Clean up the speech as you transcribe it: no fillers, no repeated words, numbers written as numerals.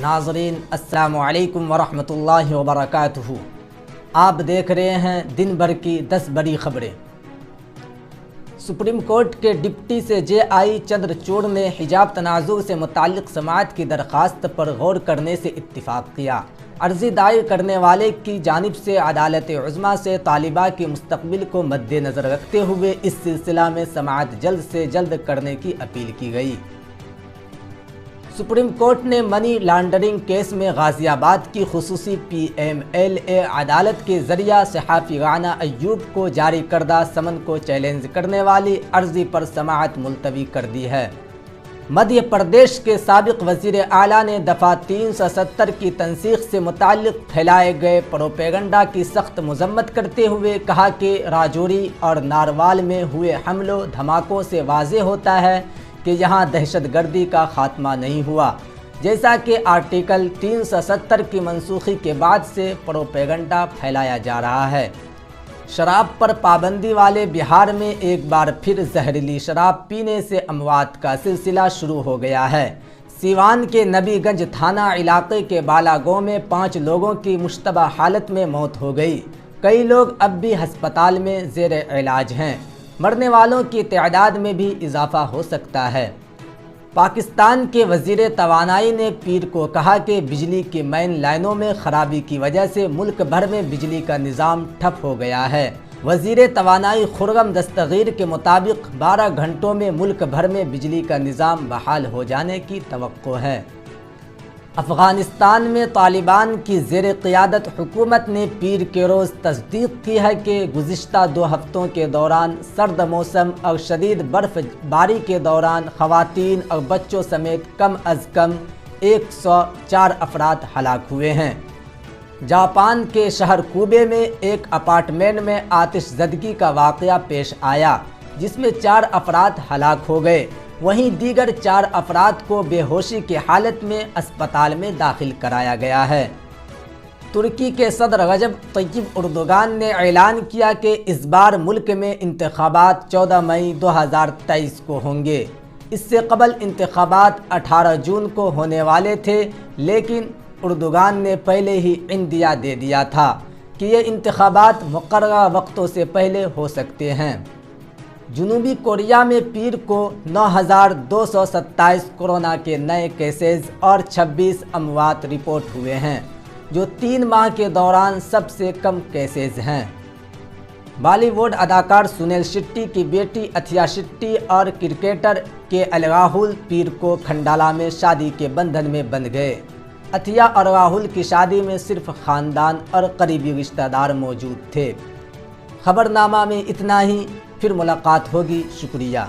ناظرین السلام علیکم ورحمۃ اللہ وبرکاتہ۔ آپ دیکھ رہے ہیں دن بھر کی 10 بڑی خبریں۔ سپریم کورٹ کے ڈپٹی سے جے آئی چندرچوڑ نے حجاب تنازع سے متعلق سماعت کی درخواست پر غور کرنے سے اتفاق کیا۔ عرضی دائر کرنے والے کی جانب سے عدالت عظمیٰ سے طالبہ کے مستقبل کو مد نظر رکھتے ہوئے اس سلسلہ میں سماعت جلد سے جلد کرنے کی اپیل کی گئی۔ سپریم کورٹ نے منی لانڈرنگ کیس میں غازی آباد کی خصوصی پی ایم ایل اے عدالت کے ذریعہ صحافی رانا ایوب کو جاری کردہ سمن کو چیلنج کرنے والی عرضی پر سماعت ملتوی کر دی ہے۔ مدھیہ پردیش کے سابق وزیر اعلیٰ نے دفعہ 370 کی تنسیخ سے متعلق پھیلائے گئے پروپیگنڈا کی سخت مذمت کرتے ہوئے کہا کہ راجوری اور ناروال میں ہوئے حملوں دھماکوں سے واضح ہوتا ہے کہ یہاں دہشت گردی کا خاتمہ نہیں ہوا، جیسا کہ آرٹیکل 370 کی منسوخی کے بعد سے پروپیگنڈا پھیلایا جا رہا ہے۔ شراب پر پابندی والے بہار میں ایک بار پھر زہریلی شراب پینے سے اموات کا سلسلہ شروع ہو گیا ہے۔ سیوان کے نبی گنج تھانہ علاقے کے بالاگاؤں میں 5 لوگوں کی مشتبہ حالت میں موت ہو گئی۔ کئی لوگ اب بھی ہسپتال میں زیر علاج ہیں۔ مرنے والوں کی تعداد میں بھی اضافہ ہو سکتا ہے۔ پاکستان کے وزیر توانائی نے پیر کو کہا کہ بجلی کی مین لائنوں میں خرابی کی وجہ سے ملک بھر میں بجلی کا نظام ٹھپ ہو گیا ہے۔ وزیر توانائی خرم دستگیر کے مطابق 12 گھنٹوں میں ملک بھر میں بجلی کا نظام بحال ہو جانے کی توقع ہے۔ افغانستان میں طالبان کی زیر قیادت حکومت نے پیر کے روز تصدیق کی ہے کہ گزشتہ 2 ہفتوں کے دوران سرد موسم اور شدید برف باری کے دوران خواتین اور بچوں سمیت کم از کم 104 افراد ہلاک ہوئے ہیں۔ جاپان کے شہر کوبے میں ایک اپارٹمنٹ میں آتش زدگی کا واقعہ پیش آیا جس میں 4 افراد ہلاک ہو گئے، وہیں دیگر 4 افراد کو بے ہوشی کی حالت میں اسپتال میں داخل کرایا گیا ہے۔ ترکی کے صدر رجب طیب اردوغان نے اعلان کیا کہ اس بار ملک میں انتخابات 14 مئی 2023 کو ہوں گے۔ اس سے قبل انتخابات 18 جون کو ہونے والے تھے، لیکن اردوغان نے پہلے ہی عندیہ دے دیا تھا کہ یہ انتخابات مقررہ وقتوں سے پہلے ہو سکتے ہیں۔ جنوبی کوریا میں پیر کو 9227 کورونا کے نئے کیسز اور 26 اموات رپورٹ ہوئے ہیں، جو 3 ماہ کے دوران سب سے کم کیسز ہیں۔ بالی ووڈ اداکار سنیل شیٹی کی بیٹی اتھیا شیٹی اور کرکٹر کے ایل راہل پیر کو کھنڈالہ میں شادی کے بندھن میں بندھ گئے۔ اتھیا اور راہل کی شادی میں صرف خاندان اور قریبی رشتہ دار موجود تھے۔ خبرنامہ میں اتنا ہی، پھر ملاقات ہوگی۔ شکریہ۔